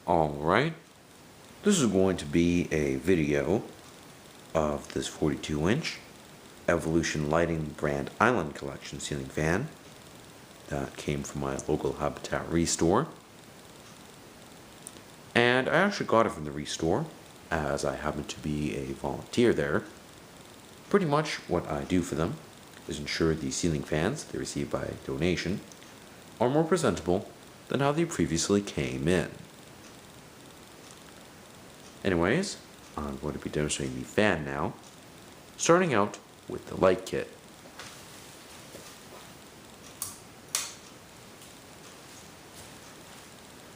Alright, this is going to be a video of this 42-inch Evolution Lighting brand Island Collection ceiling fan that came from my local Habitat Restore. And I actually got it from the Restore as I happen to be a volunteer there. Pretty much what I do for them is ensure the ceiling fans they receive by donation are more presentable than how they previously came in. Anyways, I'm going to be demonstrating the fan now, starting out with the light kit.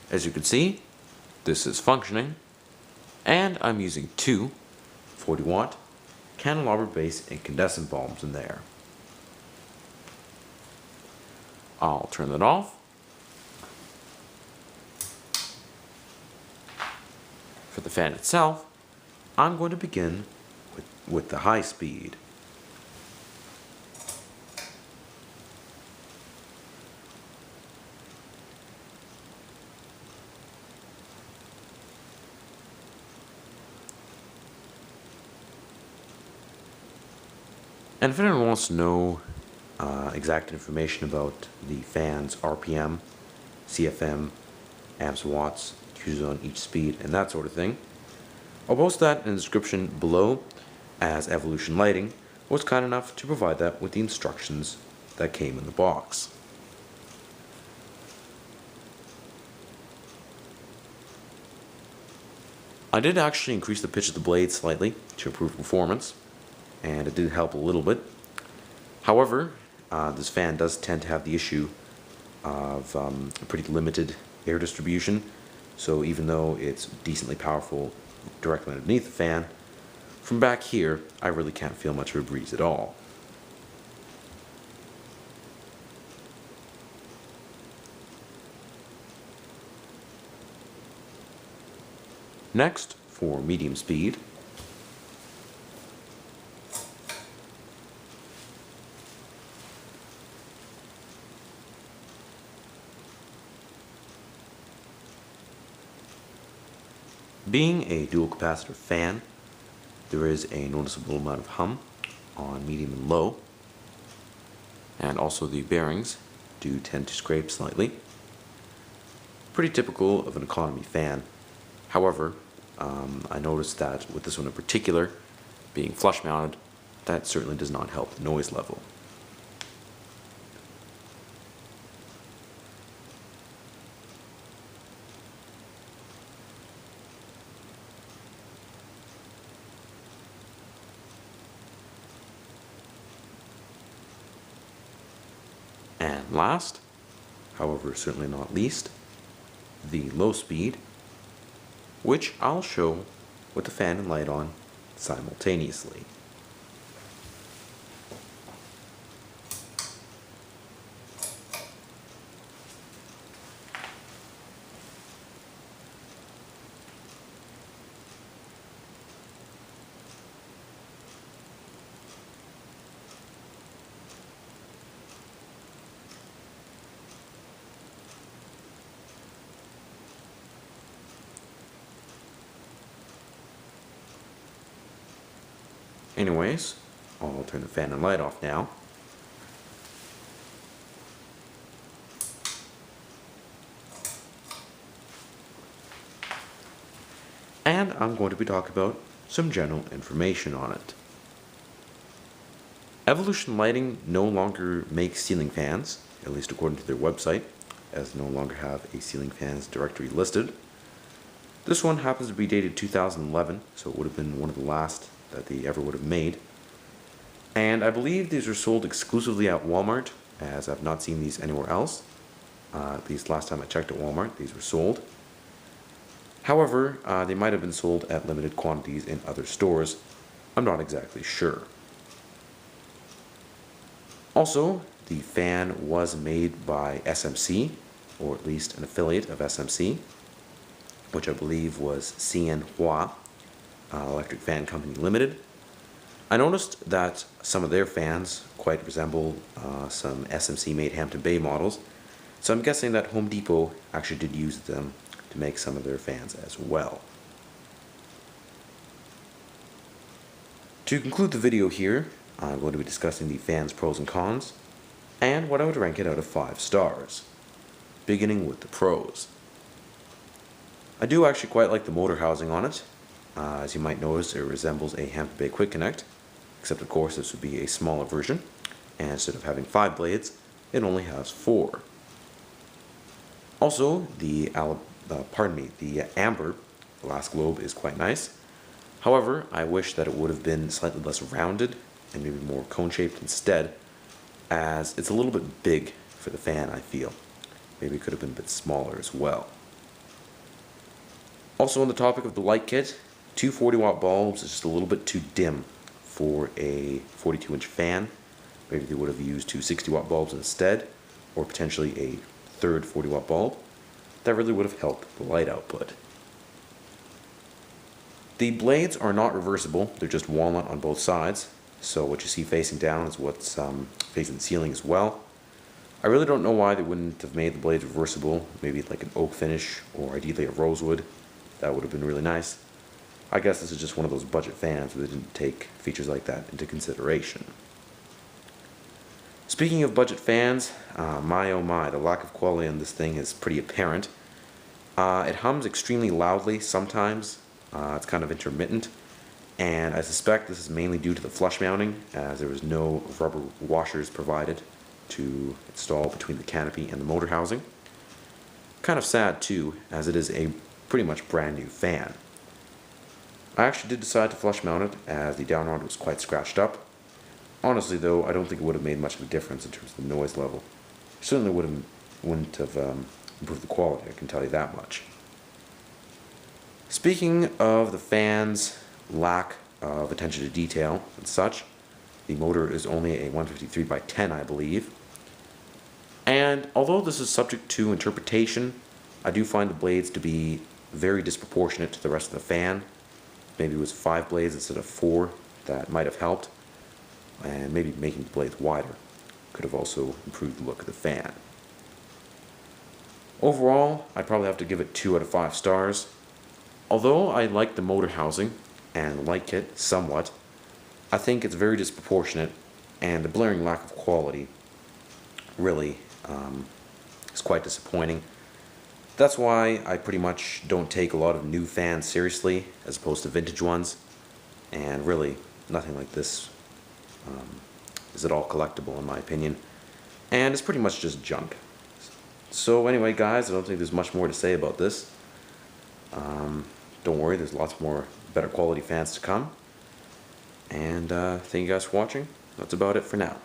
As you can see, this is functioning, and I'm using two 40-watt candelabra base incandescent bulbs in there. I'll turn that off. For the fan itself, I'm going to begin with the high speed. And if anyone wants to know exact information about the fan's RPM, CFM, amps, watts, Q's on each speed, and that sort of thing, I'll post that in the description below, as Evolution Lighting was kind enough to provide that with the instructions that came in the box. I did actually increase the pitch of the blade slightly to improve performance, and it did help a little bit. However, this fan does tend to have the issue of a pretty limited air distribution, so even though it's decently powerful directly underneath the fan, from back here I really can't feel much of a breeze at all. Next, for medium speed, being a dual capacitor fan, there is a noticeable amount of hum on medium and low, and also the bearings do tend to scrape slightly. Pretty typical of an economy fan. However, I noticed that with this one in particular, being flush mounted, that certainly does not help the noise level. And last, however certainly not least, the low speed, which I'll show with the fan and light on simultaneously. Anyways, I'll turn the fan and light off now. And I'm going to be talking about some general information on it. Evolution Lighting no longer makes ceiling fans, at least according to their website, as they no longer have a ceiling fans directory listed. This one happens to be dated 2011, so it would have been one of the last that they ever would have made. And I believe these are sold exclusively at Walmart, as I've not seen these anywhere else. At least last time I checked at Walmart, these were sold. However, they might have been sold at limited quantities in other stores. I'm not exactly sure. Also, the fan was made by SMC, or at least an affiliate of SMC, which I believe was CN Hua Electric Fan Company Limited. I noticed that some of their fans quite resemble some SMC made Hampton Bay models, so I'm guessing that Home Depot actually did use them to make some of their fans as well. To conclude the video here, I'm going to be discussing the fan's pros and cons, and what I would rank it out of 5 stars. Beginning with the pros. I do actually quite like the motor housing on it. As you might notice, it resembles a Hampton Bay Quick Connect, except of course this would be a smaller version, and instead of having 5 blades, it only has 4. Also, the amber glass globe is quite nice. However, I wish that it would have been slightly less rounded and maybe more cone-shaped instead, as it's a little bit big for the fan, I feel. Maybe it could have been a bit smaller as well. Also on the topic of the light kit, 2 40-watt bulbs is just a little bit too dim for a 42-inch fan. Maybe they would have used 2 60-watt bulbs instead, or potentially a third 40-watt bulb. That really would have helped the light output. The blades are not reversible, they're just walnut on both sides, so what you see facing down is what's facing the ceiling as well. I really don't know why they wouldn't have made the blades reversible, maybe like an oak finish or ideally a rosewood. That would have been really nice. I guess this is just one of those budget fans where they didn't take features like that into consideration. Speaking of budget fans, my oh my, the lack of quality on this thing is pretty apparent. It hums extremely loudly sometimes. It's kind of intermittent, and I suspect this is mainly due to the flush mounting, as there was no rubber washers provided to install between the canopy and the motor housing. Kind of sad too, as it is a pretty much brand new fan. I actually did decide to flush mount it, as the down rod was quite scratched up. Honestly though, I don't think it would have made much of a difference in terms of the noise level. It certainly wouldn't have improved the quality, I can tell you that much. Speaking of the fan's lack of attention to detail and such, the motor is only a 153 by 10, I believe. And although this is subject to interpretation, I do find the blades to be very disproportionate to the rest of the fan. Maybe it was 5 blades instead of 4, that might have helped. And maybe making the blades wider could have also improved the look of the fan. Overall, I'd probably have to give it 2 out of 5 stars. Although I like the motor housing and the light kit somewhat, I think it's very disproportionate, and the blaring lack of quality really is quite disappointing. That's why I pretty much don't take a lot of new fans seriously as opposed to vintage ones, and really nothing like this is at all collectible in my opinion, and it's pretty much just junk. So anyway guys, I don't think there's much more to say about this. Don't worry, there's lots more better quality fans to come. And thank you guys for watching. That's about it for now.